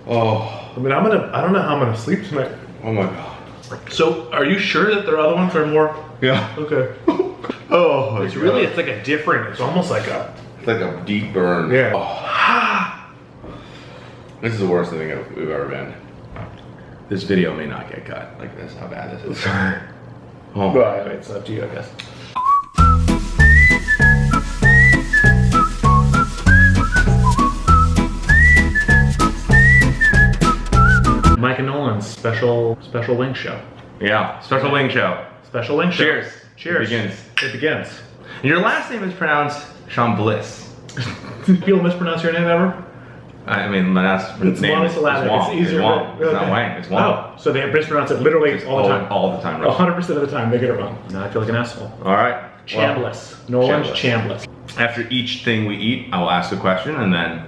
Oh. I mean, I don't know how I'm gonna sleep tonight. Oh my God. So, are you sure that their other ones are more? Yeah. Okay. Oh my It's God. really, it's like a different, it's almost like a... It's like a deep burn. Yeah. Oh. This is the worst thing we've ever been. This video may not get cut. Like this, how bad this is. Oh. Well, it's up to you, I guess. Mike and Noland's special wing show. Yeah, special wing show. Special wing show. Cheers. Cheers. It begins. It begins. Your last name is pronounced Chambliss. People mispronounce your name ever? I mean, my last name is monosyllabic. Wong. It's easier. It's Wong. It's not Okay. Wang. It's Wong. Oh, so they mispronounce it literally all the time. All the time, right? 100% of the time they get it wrong. Now I feel like an asshole. All right. Chambliss. Noland's Chambliss. After each thing we eat, I will ask a question and then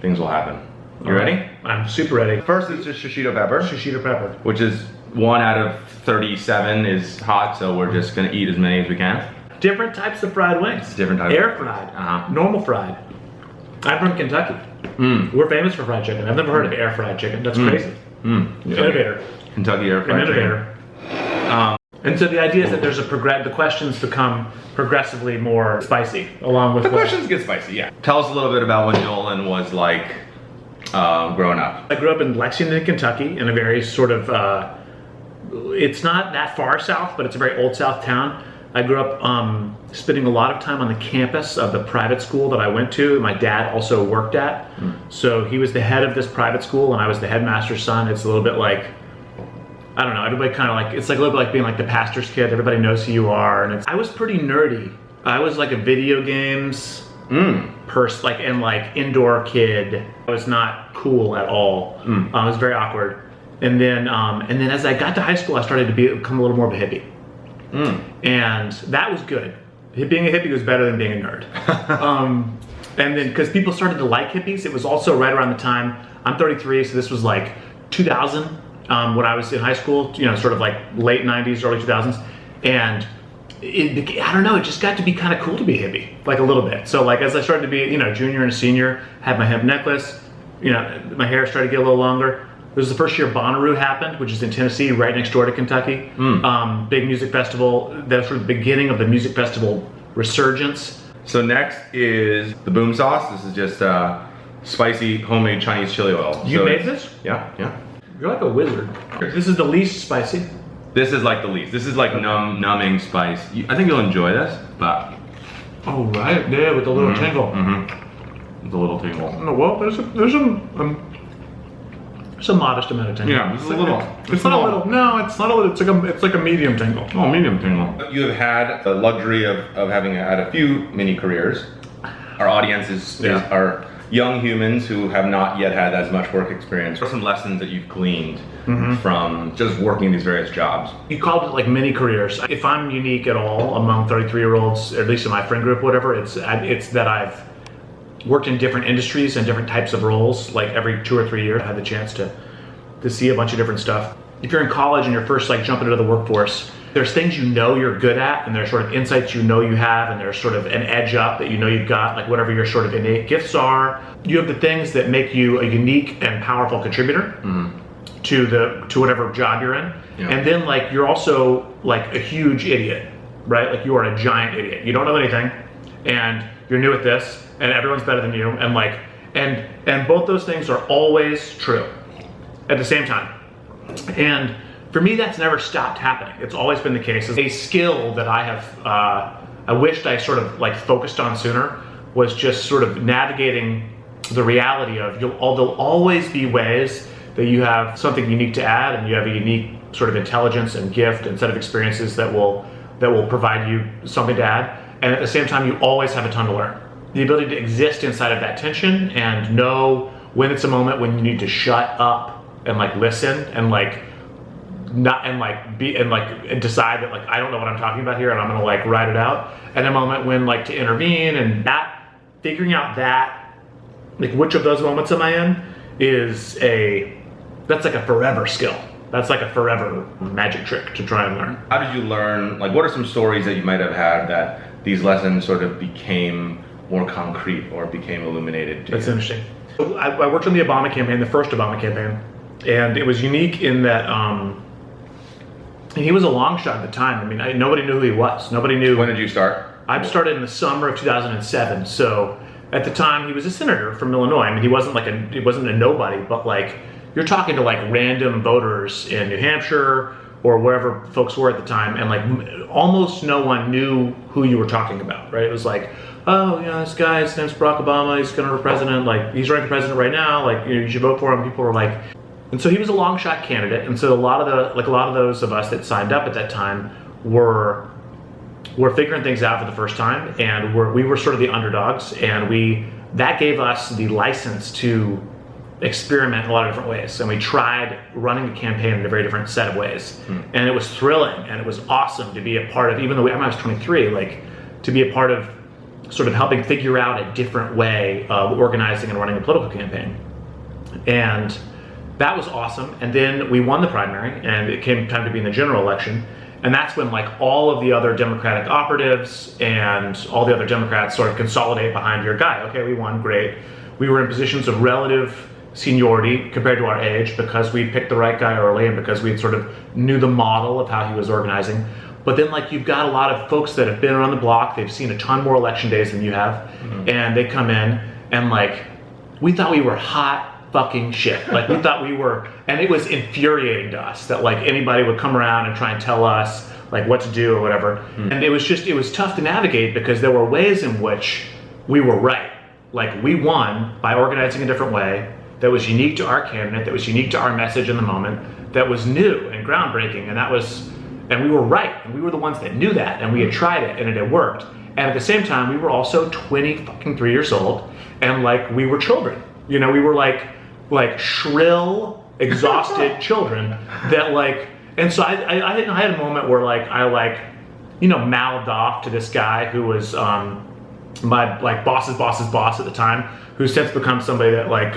things will happen. You ready? I'm super ready. First is just shishito pepper. Shishito pepper. Which is 1 out of 37 is hot, so we're just gonna eat as many as we can. Different types of fried wings. Different types. Air fried. Normal fried. I'm from Kentucky. We're famous for fried chicken. I've never heard of air fried chicken. That's crazy. Innovator. Kentucky air fried chicken. Innovator. And so the idea is that there's the questions become progressively more spicy, along with The questions get spicy, yeah. Tell us a little bit about what Noland was like growing up. I grew up in Lexington, Kentucky, in a very sort of, it's not that far south, but it's a very old South town. I grew up spending a lot of time on the campus of the private school that I went to. My dad also worked at. So he was the head of this private school and I was the headmaster's son. It's a little bit like, I don't know, everybody kind of like, it's like a little bit like being like the pastor's kid. Everybody knows who you are. And I was pretty nerdy. I was like a video games person, like, and like indoor kid. I was not cool at all. I was very awkward. And then as I got to high school, I started to become a little more of a hippie. And that was good. Being a hippie was better than being a nerd. And then, because people started to like hippies, it was also right around the time, I'm 33, so this was like 2000, when I was in high school, you know, sort of like late 90s, early 2000s. And I don't know, it just got to be kind of cool to be a hippie, like a little bit. So like as I started to be, you know, junior and senior, had my hemp necklace, you know, my hair started to get a little longer. It was the first year Bonnaroo happened, which is in Tennessee, right next door to Kentucky. Big music festival. That was sort of the beginning of the music festival resurgence. So next is the boom sauce. This is just spicy homemade Chinese chili oil. You made this? Yeah, yeah. You're like a wizard. This is the least spicy. This is like the least. This is like numbing spice. I think you'll enjoy this, but. Oh right, yeah, with the little tingle. With a little tingle. No, well, there's a modest amount of tingle. Yeah, it's a little. It's not a little. No, it's not a little. It's like a medium tingle. Oh, medium tingle. You have had the luxury of having had a few mini careers. Our audience are young humans who have not yet had as much work experience. What are some lessons that you've gleaned from just working these various jobs? You called it like mini careers. If I'm unique at all among 33-year-olds, at least in my friend group, whatever, it's that I've worked in different industries and different types of roles. Like every 2 or 3 years, I had the chance to see a bunch of different stuff. If you're in college and you're first like jumping into the workforce, there's things you know you're good at, and there's sort of insights you know you have, and there's sort of an edge up that you know you've got, like whatever your sort of innate gifts are. You have the things that make you a unique and powerful contributor to whatever job you're in. And then like you're also like a huge idiot, right? Like you are a giant idiot. You don't know anything, and you're new at this, and everyone's better than you, and like and both those things are always true at the same time. And for me, that's never stopped happening. It's always been the case. A skill that I have, I wished I sort of like focused on sooner, was just sort of navigating the reality of there'll always be ways that you have something unique to add, and you have a unique sort of intelligence and gift and set of experiences that will provide you something to add. And at the same time, you always have a ton to learn. The ability to exist inside of that tension and know when it's a moment when you need to shut up and like listen and like not and like be and like and decide that like I don't know what I'm talking about here and I'm gonna like write it out, and a moment when like to intervene, and that figuring out that like which of those moments am I in that's like a forever skill. That's like a forever magic trick to try and learn. How did you learn, like what are some stories that you might have had that these lessons sort of became more concrete or became illuminated to That's you? interesting. I worked on the Obama campaign, the first Obama campaign, and it was unique in that he was a long shot at the time. I mean, nobody knew who he was. Nobody knew. When did you start? I started in the summer of 2007. So at the time, he was a senator from Illinois. I mean, he wasn't a nobody, but like you're talking to like random voters in New Hampshire or wherever folks were at the time, and like almost no one knew who you were talking about, right? It was like, oh, you know, this guy, his name's Barack Obama, he's gonna run for president, like he's running for president right now, like you should vote for him. People were like, and so he was a long shot candidate, and so a lot of those of us that signed up at that time were figuring things out for the first time, and we were sort of the underdogs, and that gave us the license to experiment in a lot of different ways, and we tried running the campaign in a very different set of ways, and it was thrilling, and it was awesome to be a part of, even though I was 23, like to be a part of sort of helping figure out a different way of organizing and running a political campaign. And that was awesome. And then we won the primary, and it came time to be in the general election, and that's when like all of the other Democratic operatives and all the other Democrats sort of consolidate behind your guy. Okay, we won, great. We were in positions of relative seniority compared to our age because we picked the right guy early and because we sort of knew the model of how he was organizing. But then like you've got a lot of folks that have been around the block, they've seen a ton more election days than you have, and they come in and like, we thought we were hot fucking shit. Like we thought we were, and it was infuriating to us that like anybody would come around and try and tell us like what to do or whatever. And it was tough to navigate because there were ways in which we were right. Like we won by organizing a different way that was unique to our candidate, that was unique to our message in the moment, that was new and groundbreaking, and we were right, and we were the ones that knew that, and we had tried it, and it had worked. And at the same time, we were also 23 years old, and like we were children. You know, we were like shrill, exhausted children that like, and so I had a moment where like I mouthed off to this guy who was my like boss's boss at the time, who's since become somebody that like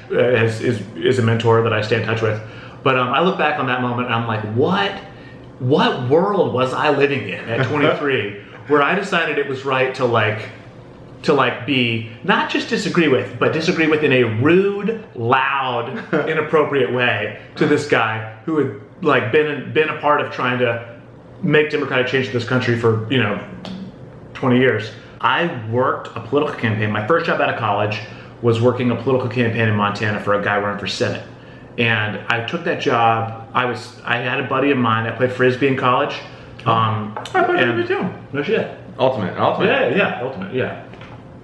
is a mentor that I stay in touch with. But I look back on that moment and I'm like, what world was I living in at 23 where I decided it was right to be not just disagree with, but disagree with in a rude, loud, inappropriate way to this guy who had like been a part of trying to make democratic change in this country for 20 years. I worked a political campaign. My first job out of college was working a political campaign in Montana for a guy running for Senate. And I took that job. I had a buddy of mine that played Frisbee in college. I played Frisbee too. No shit. Ultimate. Yeah, Ultimate, yeah.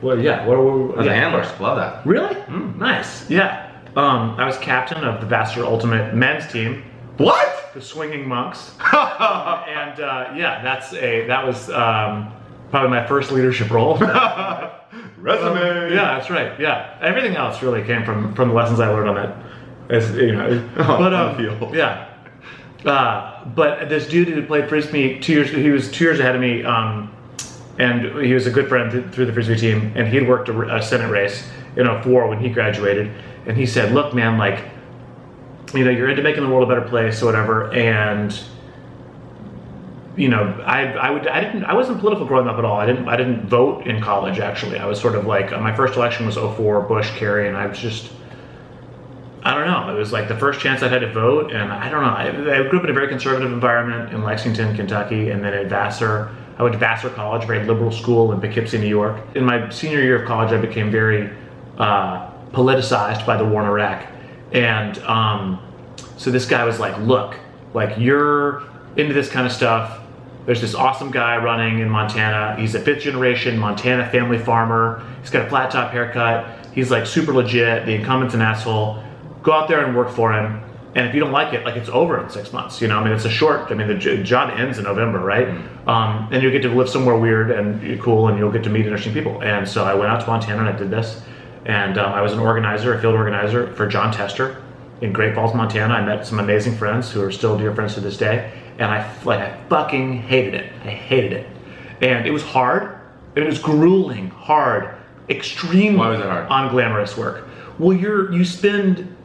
Well, yeah. What as a handler, love that. Really? Nice. Yeah. I was captain of the Vassar Ultimate men's team. What? The Swinging Monks. And that was probably my first leadership role. Resume. Yeah, that's right. Yeah, everything else really came from the lessons I learned on that. As you know, but yeah. But this dude who played Frisbee 2 years, he was 2 years ahead of me, and he was a good friend through the Frisbee team, and he had worked a Senate race in 2004 when he graduated, and he said, look man, like, you're into making the world a better place or whatever, and I wasn't political growing up at all. I didn't vote in college actually. I was sort of like, my first election was 2004, Bush, Kerry, and I was just, I don't know. It was like the first chance I had to vote, and I don't know. I grew up in a very conservative environment in Lexington, Kentucky, and then at Vassar. I went to Vassar College, a very liberal school in Poughkeepsie, New York. In my senior year of college, I became very politicized by the war in Iraq. And so this guy was like, look, like you're into this kind of stuff. There's this awesome guy running in Montana. He's a 5th generation Montana family farmer. He's got a flat top haircut. He's like super legit. The incumbent's an asshole. Go out there and work for him. And if you don't like it, like it's over in 6 months. It's a short, the job ends in November, right? And you get to live somewhere weird and cool, and you'll get to meet interesting people. And so I went out to Montana and I did this. And I was an organizer, a field organizer for John Tester in Great Falls, Montana. I met some amazing friends who are still dear friends to this day. And I fucking hated it. I hated it. And it was hard. It was grueling, hard, extremely Why was it hard? Unglamorous work. Well, you spend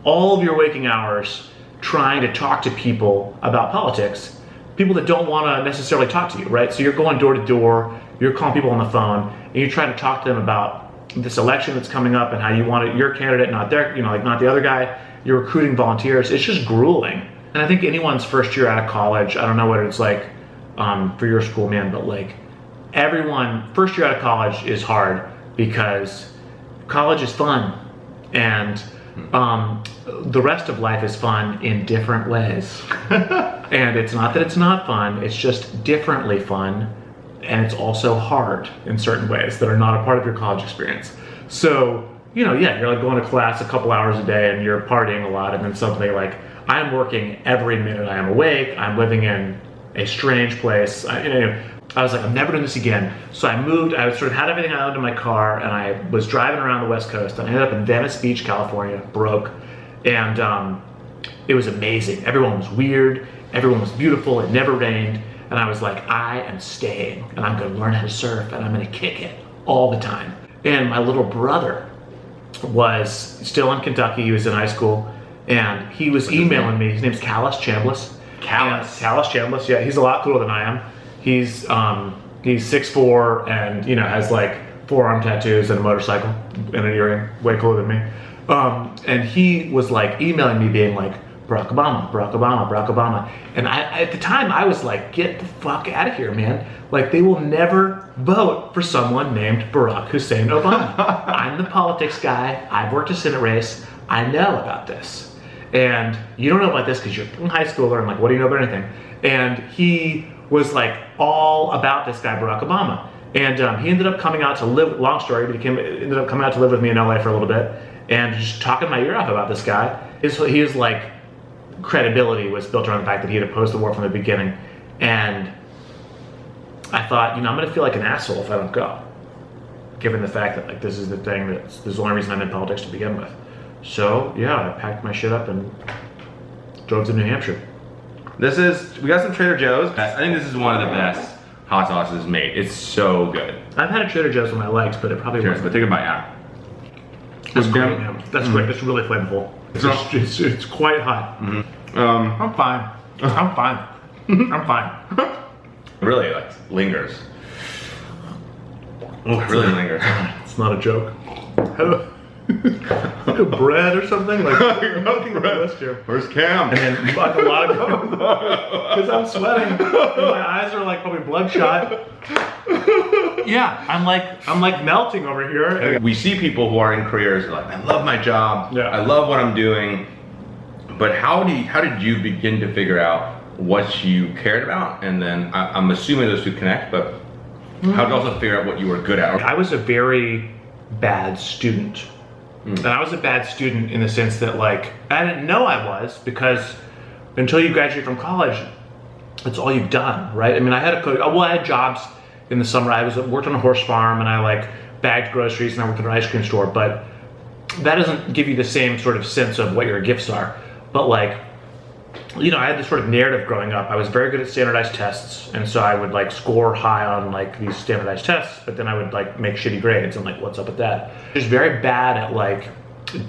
all of your waking hours trying to talk to people about politics, people that don't want to necessarily talk to you, right? So you're going door to door, you're calling people on the phone, and you're trying to talk to them about this election that's coming up and how you want it, your candidate, not their, like not the other guy. You're recruiting volunteers. It's just grueling. And I think anyone's first year out of college, I don't know what it's like for your school, man, but like everyone, first year out of college is hard because college is fun and the rest of life is fun in different ways. And it's not that it's not fun, it's just differently fun. And it's also hard in certain ways that are not a part of your college experience. So, yeah, you're like going to class a couple hours a day and you're partying a lot, and then suddenly like, I'm working every minute I am awake, I'm living in a strange place. I was like, I'm never doing this again. So I moved, I sort of had everything out in my car, and I was driving around the West Coast, and I ended up in Venice Beach, California, broke. And it was amazing. Everyone was weird, everyone was beautiful, it never rained. And I was like, I am staying, and I'm gonna learn how to surf, and I'm gonna kick it all the time. And my little brother was still in Kentucky, he was in high school, and he was emailing me. His name's Chambliss. Chambliss, yeah, he's a lot cooler than I am. He's 6'4" and has like forearm tattoos and a motorcycle and an earring, way cooler than me. And he was like emailing me being like, Barack Obama, Barack Obama, Barack Obama. And at the time I was like, get the fuck out of here, man. Like, they will never vote for someone named Barack Hussein Obama. I'm the politics guy, I've worked a Senate race, I know about this. And you don't know about this because you're a high schooler, and like, what do you know about anything? And he was like all about this guy, Barack Obama. And he ended up coming out to live, long story, but ended up coming out to live with me in LA for a little bit, and just talking my ear off about this guy. His like, credibility was built around the fact that he had opposed the war from the beginning. And I thought, I'm gonna feel like an asshole if I don't go, given the fact that like this is the only reason I'm in politics to begin with. So yeah, I packed my shit up and drove to New Hampshire. We got some Trader Joe's. I think this is one of the best hot sauces made. It's so good. I've had a Trader Joe's when I liked, but it probably Cheers, wasn't. but take a bite out. That's great, man. That's great. It's really flavorful. It's quite hot. Mm-hmm. I'm fine. I'm fine. I'm fine. Really, like, lingers. Oh, it really lingers. It's not a joke. Like a bread or something? Like, nothing bread. Where's Cam? And then like a lot of because I'm sweating. And my eyes are like probably bloodshot. Yeah, I'm like melting over here. We see people who are in careers who are like, I love my job. Yeah. I love what I'm doing. But how did you begin to figure out what you cared about? And then I'm assuming those two connect, but how did you also figure out what you were good at? I was a very bad student. And I was a bad student in the sense that like, I didn't know I was, because until you graduate from college, that's all you've done, right? I mean, I had jobs in the summer. I worked on a horse farm, and I like bagged groceries, and I worked at an ice cream store, but that doesn't give you the same sort of sense of what your gifts are. But like, I had this sort of narrative growing up. I was very good at standardized tests, and so I would like score high on like these standardized tests, but then I would like make shitty grades, and like, what's up with that? Just very bad at like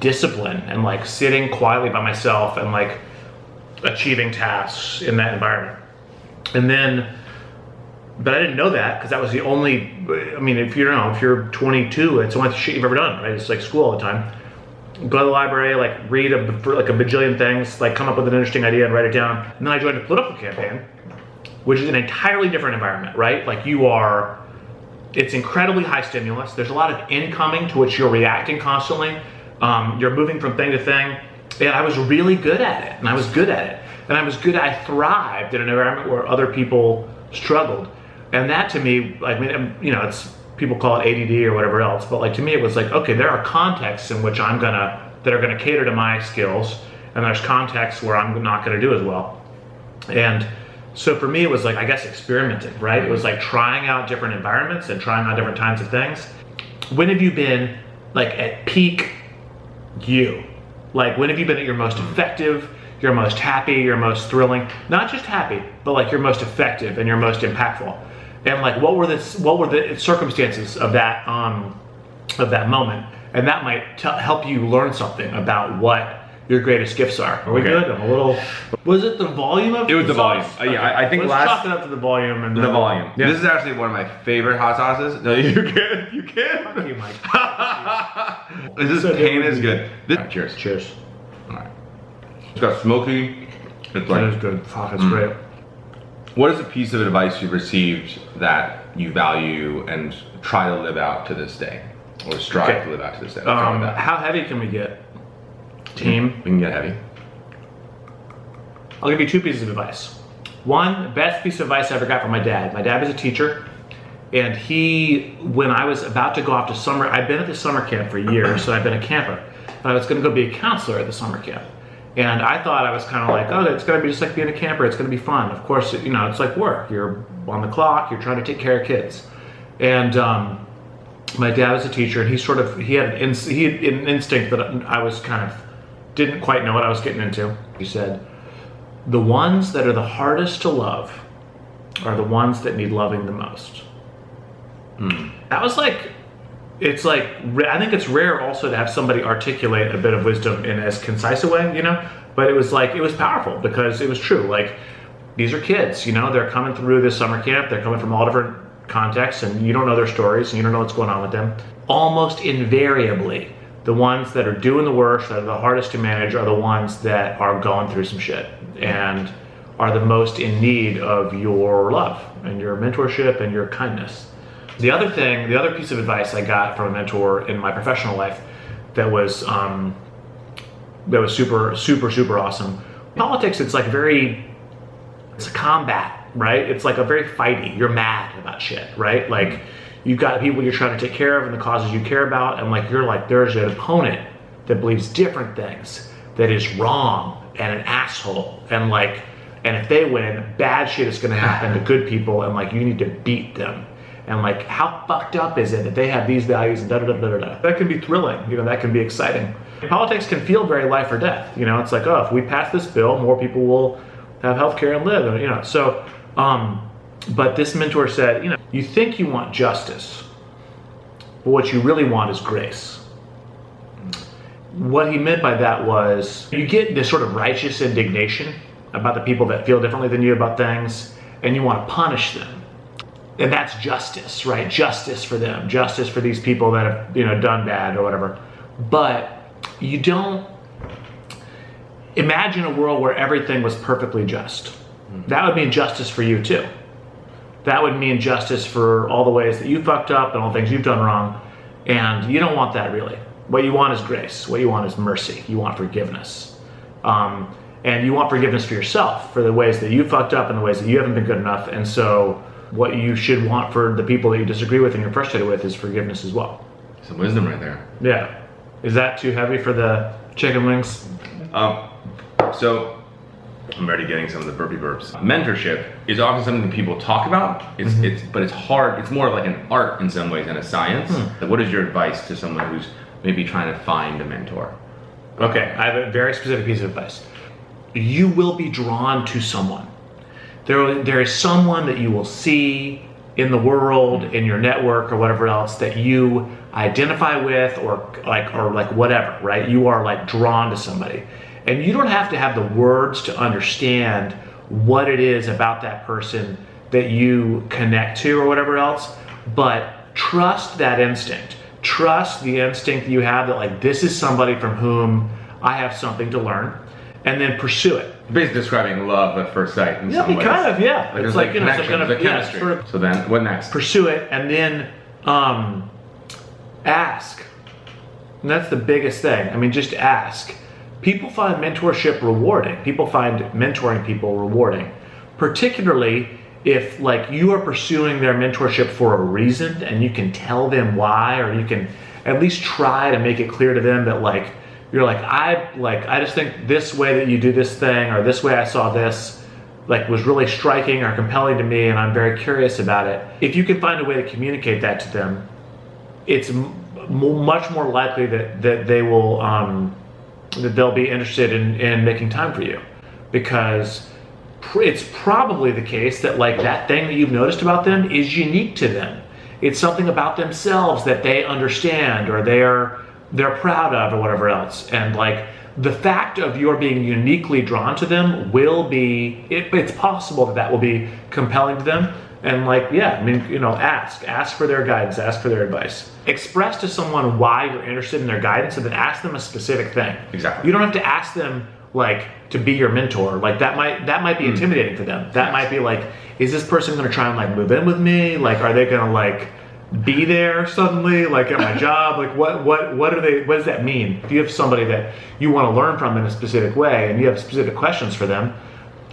discipline and like sitting quietly by myself and like achieving tasks in that environment. And then, but I didn't know that because that was the only, I mean, if you're 22, it's the only shit you've ever done, right? It's like school all the time. Go to the library, like read like a bajillion things, like come up with an interesting idea and write it down. And then I joined a political campaign, which is an entirely different environment, right? Like it's incredibly high stimulus. There's a lot of incoming to which you're reacting constantly. You're moving from thing to thing. And I was really good at it, and I was good at it. And I thrived in an environment where other people struggled. And that to me, I mean, it's, people call it ADD or whatever else, but like to me it was like, okay, there are contexts in which that are gonna cater to my skills, and there's contexts where I'm not gonna do as well. And so for me it was like, I guess, experimenting, right? It was like trying out different environments and trying out different kinds of things. When have you been like at peak you? Like, when have you been at your most effective, your most happy, your most thrilling? Not just happy, but like your most effective and your most impactful. And like, what were the circumstances of that moment? And that might help you learn something about what your greatest gifts are. Are we Okay. good? I'm a little. Was it the volume of? It was the volume. sauce? Yeah, I think Let's chalk it up to the volume and the volume. Yeah. This is actually one of my favorite hot sauces. No, you can. You Fuck can. you, Mike. This pain is good. All right, cheers. Cheers. All right. It's got smoky. It's That is like. good. Fuck, it's great. What is a piece of advice you've received that you value and try to live out to this day, or strive Okay. to live out to this day? Let's start with that. How heavy can we get, team? We can get heavy. I'll give you two pieces of advice. One, best piece of advice I ever got from my dad. My dad was a teacher, and when I was about to go off to summer, I'd been at the summer camp for years, so I'd been a camper, but I was going to go be a counselor at the summer camp. And I thought I was kind of like, oh, it's going to be just like being a camper. It's going to be fun. Of course, it's like work. You're on the clock. You're trying to take care of kids. And my dad was a teacher, and he had an instinct that I was kind of didn't quite know what I was getting into. He said, the ones that are the hardest to love are the ones that need loving the most. That was like, it's like, I think it's rare also to have somebody articulate a bit of wisdom in as concise a way, but it was powerful because it was true. Like, these are kids, they're coming through this summer camp, they're coming from all different contexts, and you don't know their stories and you don't know what's going on with them. Almost invariably, the ones that are doing the worst, that are the hardest to manage, are the ones that are going through some shit and are the most in need of your love and your mentorship and your kindness. The other piece of advice I got from a mentor in my professional life that was super, super, super awesome. Politics, it's a combat, right? It's like a very fighty. You're mad about shit, right? Like, you've got people you're trying to take care of and the causes you care about, and there's an opponent that believes different things, that is wrong and an asshole, and if they win, bad shit is gonna happen to good people, and you need to beat them. And how fucked up is it that they have these values and da-da-da-da-da. That can be thrilling, that can be exciting. Politics can feel very life or death. It's like, oh, if we pass this bill, more people will have healthcare and live, So, but this mentor said, you think you want justice, but what you really want is grace. What he meant by that was, you get this sort of righteous indignation about the people that feel differently than you about things, and you want to punish them. And that's justice, right? Justice for them, justice for these people that have, done bad or whatever. But you don't imagine a world where everything was perfectly just. That would mean justice for you too. That would mean justice for all the ways that you fucked up and all the things you've done wrong. And you don't want that really. What you want is grace. What you want is mercy. You want forgiveness. And you want forgiveness for yourself, for the ways that you fucked up and the ways that you haven't been good enough. And so what you should want for the people that you disagree with and you're frustrated with is forgiveness as well. Some wisdom right there. Yeah. Is that too heavy for the chicken wings? So I'm already getting some of the burpee burps. Mentorship is often something that people talk about. But it's hard. It's more like an art in some ways than a science. What is your advice to someone who's maybe trying to find a mentor? Okay, I have a very specific piece of advice. You will be drawn to someone. There is someone that you will see in the world, in your network or whatever else, that you identify with or whatever, right? You are drawn to somebody. And you don't have to have the words to understand what it is about that person that you connect to or whatever else, but trust that instinct. Trust the instinct that you have that this is somebody from whom I have something to learn, and then pursue it. Basically describing love at first sight in some ways. Kind of, yeah. It's some kind of chemistry. Sort of so then, what next? Pursue it, and then ask. And that's the biggest thing. Just ask. People find mentorship rewarding. People find mentoring people rewarding, particularly if you are pursuing their mentorship for a reason, and you can tell them why, or you can at least try to make it clear to them that I just think this way that you do this thing, or this way I saw this, was really striking or compelling to me, and I'm very curious about it. If you can find a way to communicate that to them, it's much more likely that they will that they'll be interested in making time for you, because it's probably the case that that thing that you've noticed about them is unique to them. It's something about themselves that they understand or they're proud of or whatever else, and the fact of your being uniquely drawn to them will be, it's possible that will be compelling to them. And like, yeah, I mean, you know, ask for their guidance, ask for their advice. Express to someone why you're interested in their guidance, and then ask them a specific thing. Exactly. You don't have to ask them like to be your mentor. Like that might be intimidating for them. That might be like, is this person going to try and like move in with me? Like, are they going to like be there suddenly, like at my job? Like what does that mean? If you have somebody that you want to learn from in a specific way and you have specific questions for them,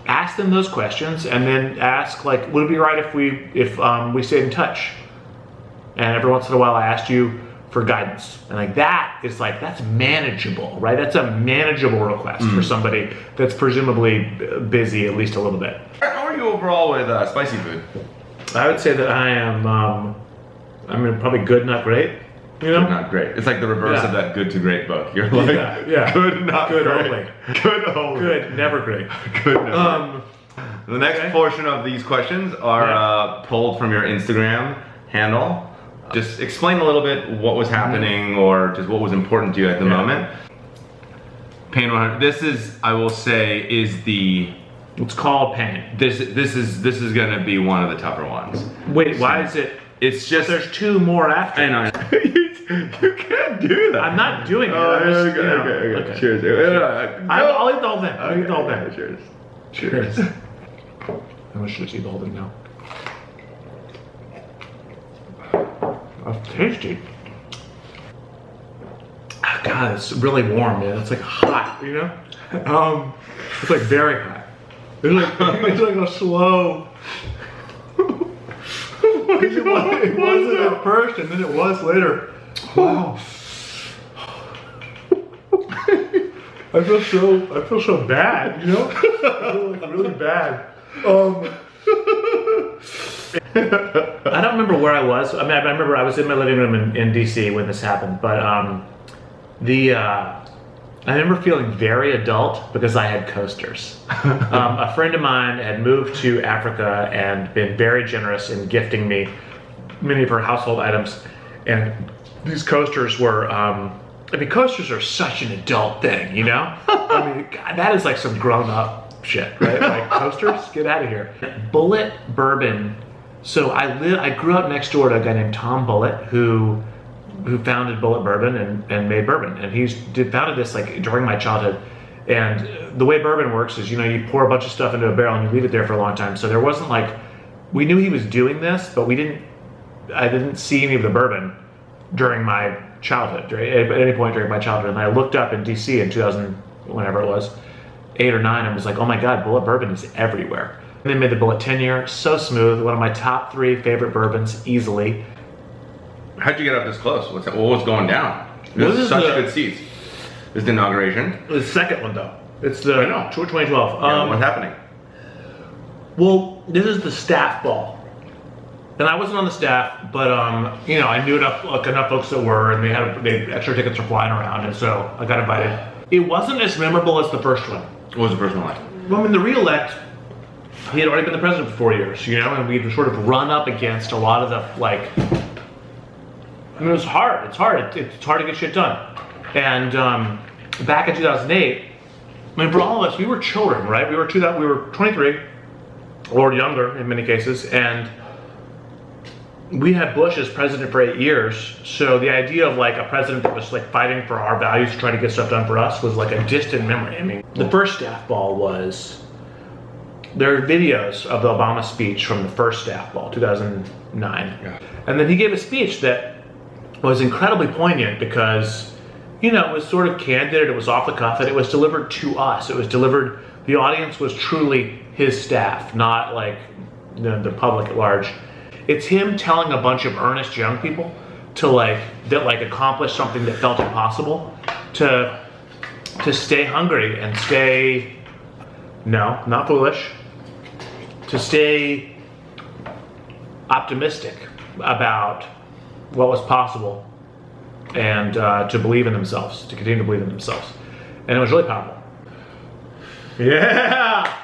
ask them those questions, and then ask like, would it be right if we stayed in touch? And every once in a while I asked you for guidance. And like that is like, that's manageable, right? That's a manageable request for somebody that's presumably busy at least a little bit. How are you overall with spicy food? I would say that I am, I mean, probably good, not great. You know? Good, not great. It's like the reverse of that Good to Great book. You're like, good, not good great. Only. Good only. Good, never great. Good, never great. The next portion of these questions are pulled from your Instagram handle. Just explain a little bit what was happening or just what was important to you at the moment. Pain 100. This is, I will say, is the... It's called Pain. This is gonna be one of the tougher ones. Wait, why is it? It's just... There's two more after. I know. You can't do that. I'm not doing it. Okay. Cheers. I'll eat the whole thing. I'll eat the whole thing. Cheers. Cheers. I wish I should eat the whole thing now. That's tasty. Oh, God, it's really warm, man. It's like hot, you know? It's like very hot. It's like a slow. It wasn't at first, and then it was later. Wow. I feel so bad, you know? I feel like really bad. I don't remember where I was. I mean, I remember I was in my living room in DC when this happened, but I remember feeling very adult because I had coasters. A friend of mine had moved to Africa and been very generous in gifting me many of her household items, and these coasters were, I mean, coasters are such an adult thing, you know? I mean, God, that is like some grown-up shit, right? Like, coasters? Get out of here. Bullet Bourbon. So I grew up next door to a guy named Tom Bullitt who founded Bullet Bourbon and made bourbon. And he founded this like during my childhood. And the way bourbon works is, you know, you pour a bunch of stuff into a barrel and you leave it there for a long time. So there wasn't like, we knew he was doing this, but I didn't see any of the bourbon during my childhood, at any point during my childhood. And I looked up in DC in 2000, whenever it was, 8 or 9, and was like, oh my God, Bullet Bourbon is everywhere. And they made the Bullet 10-year, so smooth, one of my top 3 favorite bourbons, easily. How'd you get up this close? What was going down? This is such good seats. This is the inauguration. The second one, though. It's the 2012. What's happening? Well, this is the staff ball. And I wasn't on the staff, but you know, I knew enough folks that were, and they had extra tickets for flying around, and so I got invited. It wasn't as memorable as the first one. What was the first one like? Well, I mean, the re-elect, he had already been the president for 4 years, you know, and we'd sort of run up against a lot of the, like, I mean, it was hard. It's hard. It's hard to get shit done. And back in 2008, I mean, for all of us, we were children, right? We were 23 or younger in many cases, and we had Bush as president for 8 years. So the idea of like a president that was like fighting for our values to try to get stuff done for us was like a distant memory. I mean, the first staff ball was, there are videos of the Obama speech from the first staff ball, 2009. Yeah. And then he gave a speech that was incredibly poignant because, you know, it was sort of candid, it was off the cuff, and it was delivered to us. It was delivered, the audience was truly his staff, not like the public at large. It's him telling a bunch of earnest young people to accomplish something that felt impossible, to stay hungry and stay, no, not foolish, to stay optimistic about what was possible, and to believe in themselves, to continue to believe in themselves. And it was really powerful. Yeah!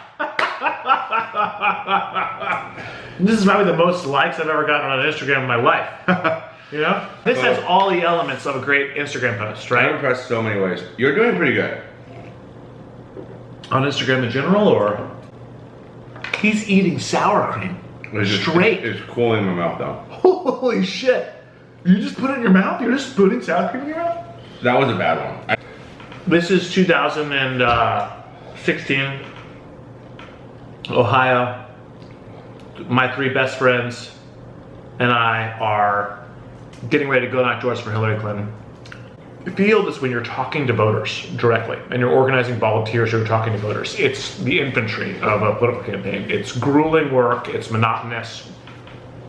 This is probably the most likes I've ever gotten on Instagram in my life. You know? This has all the elements of a great Instagram post, right? I'm impressed so many ways. You're doing pretty good. On Instagram in general, or? He's eating sour cream. Straight. It's cooling in my mouth though. Holy shit. You just put it in your mouth? You're just putting sour cream in your mouth? That was a bad one. This is 2016, Ohio. My 3 best friends and I are getting ready to go knock doors for Hillary Clinton. The field is when you're talking to voters directly and you're organizing volunteers who are talking to voters. It's the infantry of a political campaign. It's grueling work, it's monotonous,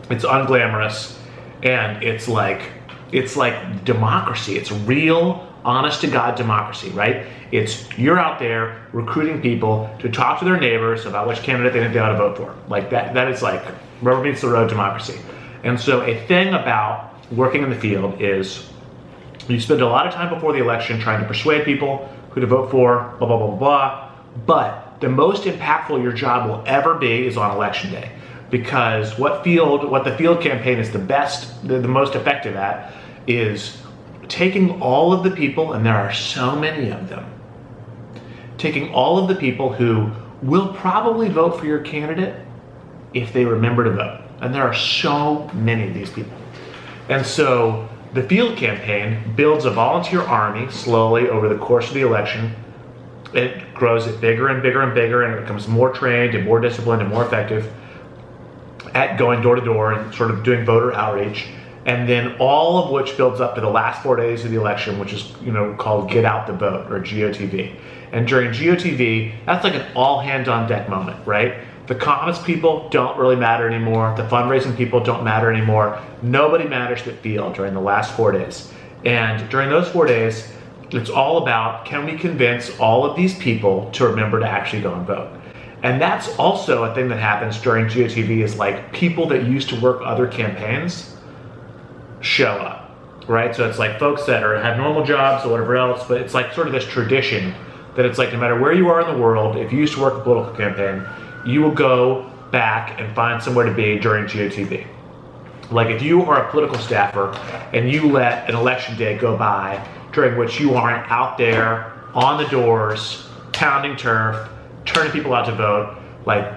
it's unglamorous, and it's like democracy. It's real, honest to God democracy, right? It's you're out there recruiting people to talk to their neighbors about which candidate they think they ought to vote for. Like that is like rubber meets the road democracy. And so a thing about working in the field is you spend a lot of time before the election trying to persuade people who to vote for, blah, blah, blah, blah. But the most impactful your job will ever be is on election day. Because what the field campaign is the most effective at is taking all of the people, and there are so many of them, taking all of the people who will probably vote for your candidate if they remember to vote. And there are so many of these people. And so the field campaign builds a volunteer army slowly over the course of the election. It grows it bigger and bigger and bigger, and it becomes more trained and more disciplined and more effective at going door to door and sort of doing voter outreach. And then all of which builds up to the last 4 days of the election, which is called Get Out the Vote, or GOTV. And during GOTV, that's like an all hands on deck moment, right? The comms people don't really matter anymore. The fundraising people don't matter anymore. Nobody matters but field during the last 4 days. And during those 4 days, it's all about, can we convince all of these people to remember to actually go and vote? And that's also a thing that happens during GOTV, is like people that used to work other campaigns show up, right? So it's like folks that have normal jobs or whatever else, but it's like sort of this tradition that it's like no matter where you are in the world, if you used to work a political campaign, you will go back and find somewhere to be during GOTV. Like if you are a political staffer and you let an election day go by during which you aren't out there on the doors, pounding turf, turning people out to vote, like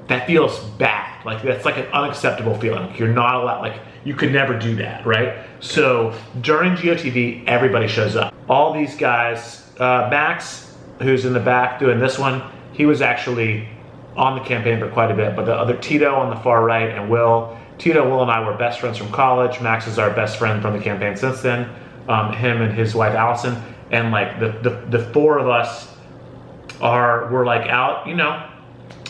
that feels bad. Like that's like an unacceptable feeling. You're not allowed, like you could never do that, right? So during GOTV, everybody shows up. All these guys, Max, who's in the back doing this one, he was actually on the campaign for quite a bit, but the other Tito on the far right and Will and I were best friends from college. Max is our best friend from the campaign since then. Him and his wife Allison, and like the 4 of us were like out,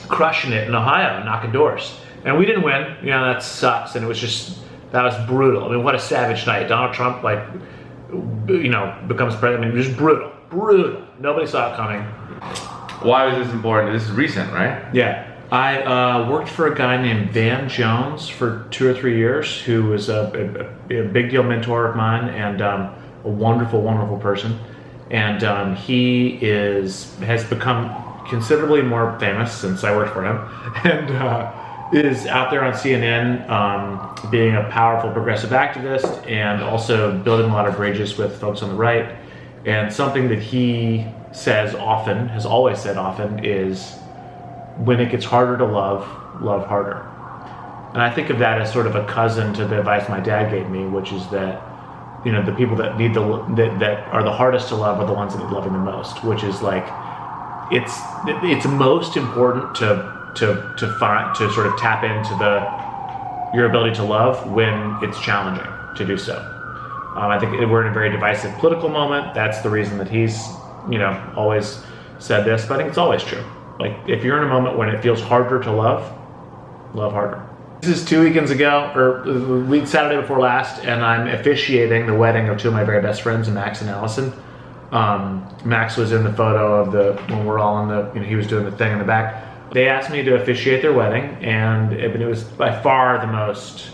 crushing it in Ohio, knocking doors, and we didn't win. That sucks, and that was brutal. I mean, what a savage night. Donald Trump becomes president. I mean, just brutal. Nobody saw it coming. Why was this important? This is recent, right? Yeah. I worked for a guy named Van Jones for 2 or 3 years, who was a big deal mentor of mine and a wonderful, wonderful person. And he has become considerably more famous since I worked for him, and is out there on CNN being a powerful progressive activist and also building a lot of bridges with folks on the right. And something that he says often, has always said often, is when it gets harder to love, love harder. And I think of that as sort of a cousin to the advice my dad gave me, which is that the people that need that are the hardest to love are the ones that need loving the most. Which is like it's most important to find, to sort of tap into your ability to love when it's challenging to do so. I think we're in a very divisive political moment. That's the reason that he's always said this, but I think it's always true. Like if you're in a moment when it feels harder to love harder. This is 2 weekends ago, or Saturday before last, and I'm officiating the wedding of 2 of my very best friends, Max and Allison. Max was in the photo of when we're all in he was doing the thing in the back. They asked me to officiate their wedding, and it was by far the most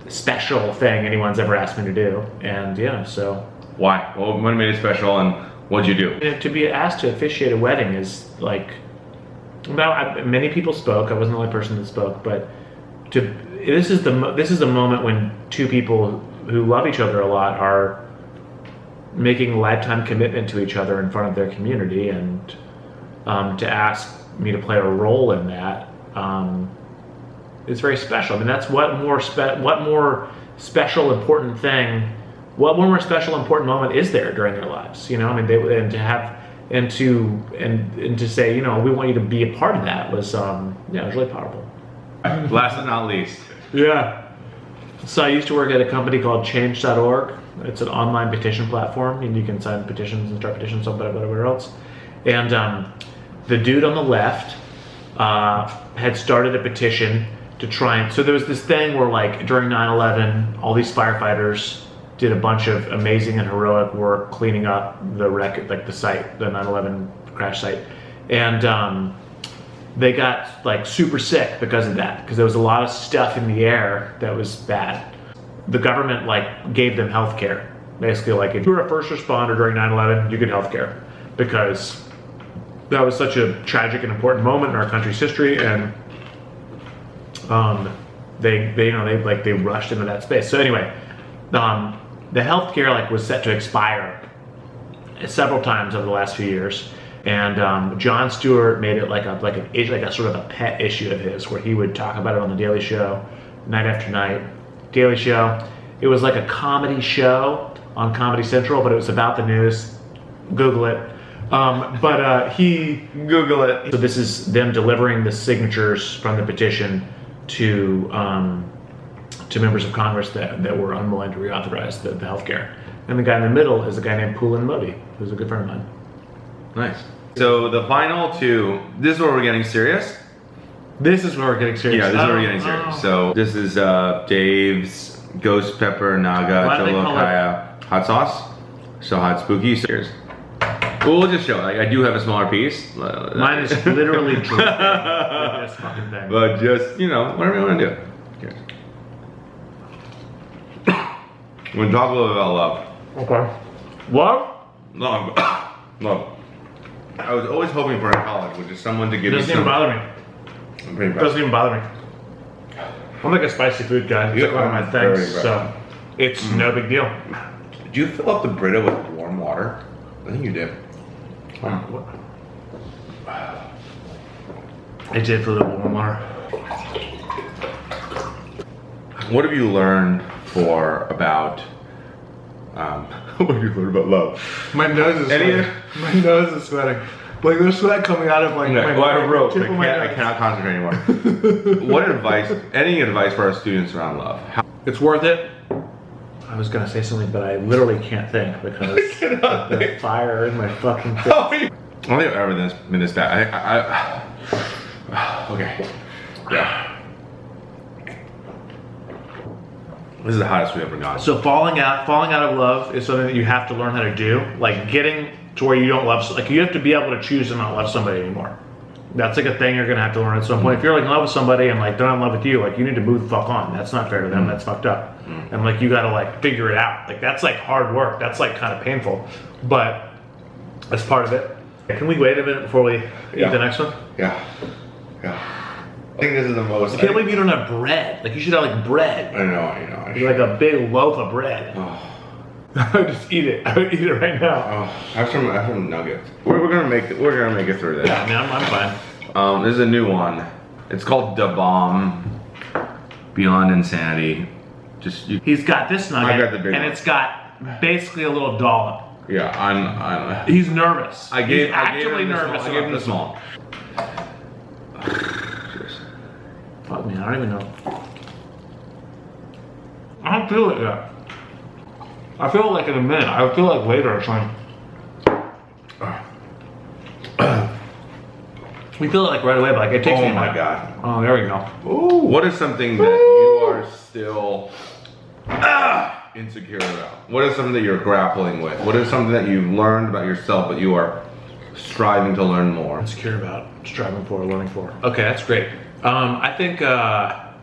special thing anyone's ever asked me to do. And so. Why? Well, what made it special, and what'd you do? To be asked to officiate a wedding is like, many people spoke. I wasn't the only person that spoke, but this is a moment when 2 people who love each other a lot are making a lifetime commitment to each other in front of their community, and to ask me to play a role in that is very special. I mean, that's what more special, important thing, what one more special, important moment is there during their lives? You know, I mean, and to have and to say, you know, we want you to be a part of that was it was really powerful. Last but not least. Yeah. So I used to work at a company called Change.org. It's an online petition platform, and you can sign petitions and start petitions on whatever else. And the dude on the left had started a petition to try and, so there was this thing where like during 9/11, all these firefighters did a bunch of amazing and heroic work cleaning up the wreck, like the site, the 9/11 crash site. And they got like super sick because of that, because there was a lot of stuff in the air that was bad. The government like gave them health care. Basically, like if you were a first responder during 9/11, you get health care, because that was such a tragic and important moment in our country's history, and they rushed into that space. So anyway, the health care like was set to expire several times over the last few years. And Jon Stewart made it like a sort of a pet issue of his, where he would talk about it on the Daily Show, night after night. Daily Show. It was like a comedy show on Comedy Central, but it was about the news. Google it. He Google it. So this is them delivering the signatures from the petition to members of Congress that were unwilling to reauthorize the health care. And the guy in the middle is a guy named Poulin Modi, who's a good friend of mine. Nice. So the final two, this is where we're getting serious. This is where we're getting serious. Yeah, this is where we're getting serious. So this is Dave's Ghost Pepper Naga Jolokaya hot sauce. So hot spooky. So here's. Well, we'll just show it. Like, I do have a smaller piece. Mine is literally dripping with this fucking thing. But just, you know, whatever you want to do. Cheers. We're gonna talk a little bit about love. Okay. Love? Love. I was always hoping for in college, which is someone to give me some... Doesn't even bother me. I'm pretty impressed. Doesn't even bother me. I'm like a spicy food guy. It's like one of my things, so it's no big deal. Did you fill up the Brita with warm water? I think you did. I did for the warm water. What have you learned about what have you learned about love? My nose is sweating. My nose is sweating. Like there's sweat coming out of like my I wrote. I I cannot concentrate anymore. Any advice for our students around love? It's worth it. I was gonna say something, but I literally can't think because the fire in my fucking face. I don't think I've ever been this bad. Okay. Yeah. This is the hottest we've ever gone. So falling out of love is something that you have to learn how to do. Like getting to where you don't love, like you have to be able to choose to not love somebody anymore. That's like a thing you're gonna have to learn at some point. If you're like in love with somebody and like they're not in love with you, like you need to move the fuck on. That's not fair to them. That's fucked up. And like you gotta like figure it out. Like that's like hard work. That's like kind of painful, but that's part of it. Can we wait a minute before we eat the next one? Yeah. I think this is the most. I can't believe you don't have bread. Like you should have like bread. I know. You're like a big loaf of bread. Oh. I would just eat it. I would eat it right now. Oh, I have some nuggets. We're gonna make it through this. Yeah, man, I'm fine. This is a new one. It's called Da Bomb Beyond Insanity. He's got this nugget, I got the big and one. it's got basically a little dollop. Yeah, I'm. He's nervous. I gave him nervous. I gave him the small. Fuck me, I don't even know. I don't feel it yet. I feel it like in a minute. I feel like later or something. We feel it like right away, but like it takes me a minute. Oh my god. Oh, there we go. Ooh. What is something that you are still insecure about? What is something that you're grappling with? What is something that you've learned about yourself but you are striving to learn more? Insecure about, striving for, learning for. Okay, that's great. I think I'll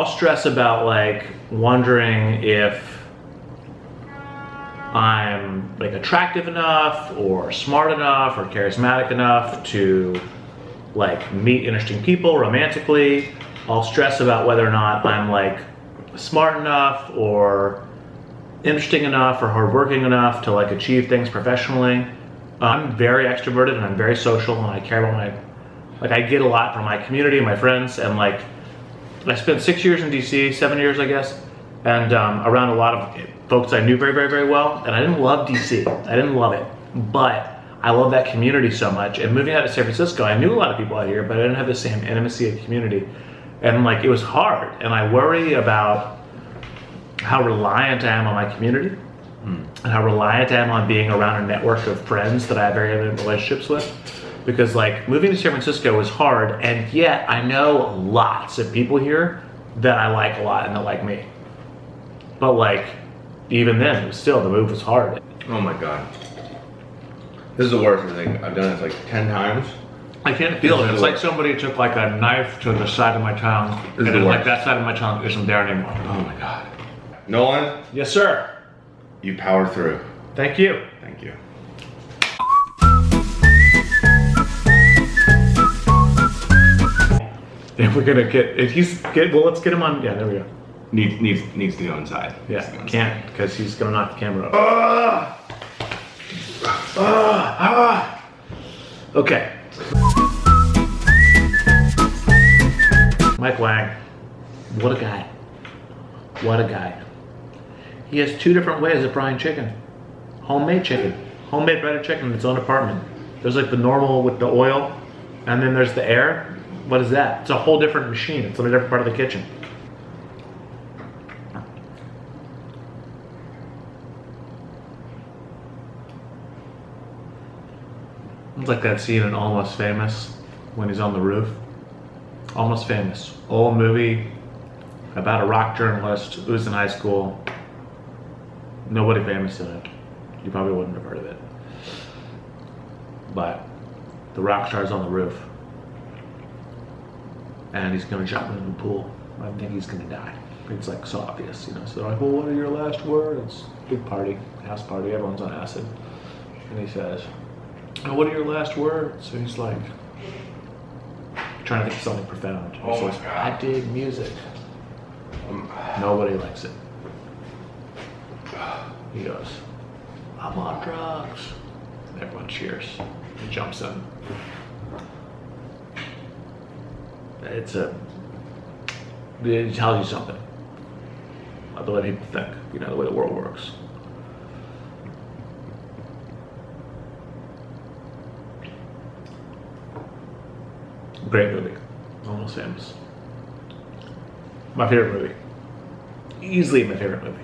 stress about like wondering if I'm like attractive enough or smart enough or charismatic enough to like meet interesting people romantically. I'll stress about whether or not I'm like smart enough or interesting enough or hardworking enough to like achieve things professionally. I'm very extroverted and I'm very social, and I care about I get a lot from my community and my friends, and like I spent 6 years in DC, 7 years I guess, and around a lot of folks I knew very, very, very well, and I didn't love DC. I didn't love it, but I love that community so much. And moving out to San Francisco, I knew a lot of people out here, but I didn't have the same intimacy of community, and like it was hard. And I worry about how reliant I am on my community, and how reliant I am on being around a network of friends that I have very intimate relationships with. Because like moving to San Francisco was hard, and yet I know lots of people here that I like a lot and that like me. But like, even then, still the move was hard. Oh my God. This is the worst thing. I've done it like 10 times. I can't feel it. It's like somebody took like a knife to the side of my tongue, and then like that side of my tongue isn't there anymore. Oh my God. Nolan? Yes, sir. You power through. Thank you. Thank you. If we're gonna let's get him on. Yeah, there we go. Needs to go inside. Yeah, can't, because he's gonna knock the camera off. Okay. Mike Wang, what a guy. What a guy. He has 2 different ways of frying chicken. Homemade chicken. Homemade breaded chicken in its own apartment. There's like the normal with the oil, and then there's the air. What is that? It's a whole different machine. It's in a different part of the kitchen. It's like that scene in Almost Famous when he's on the roof. Almost Famous. Old movie about a rock journalist who's in high school. Nobody famous in it. You probably wouldn't have heard of it. But the rock star's on the roof. And he's gonna jump into the pool. I think he's gonna die. It's like so obvious, you know. So they're like, well, what are your last words? Big party, house party, everyone's on acid. And he says, oh, what are your last words? So he's like, trying to think of something profound. Oh he my says, God. I dig music. Nobody likes it. He goes, I'm on drugs. And everyone cheers. He jumps in. It tells you something about the way people think, you know, the way the world works. Great movie. Almost Famous. My favorite movie. Easily my favorite movie.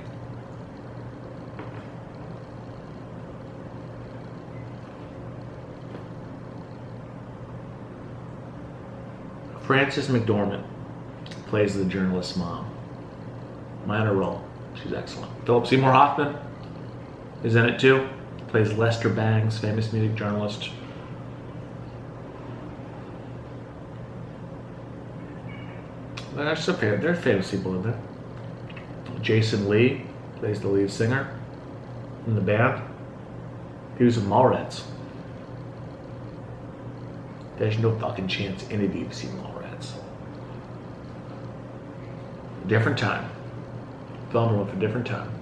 Frances McDormand plays the journalist's mom. Minor role. She's excellent. Philip Seymour Hoffman is in it too. Plays Lester Bangs, famous music journalist. There's famous people in there. Jason Lee plays the lead singer in the band. He was in Mallrats. There's no fucking chance any of you have seen Mallrats. Different time. Filmed for a different time.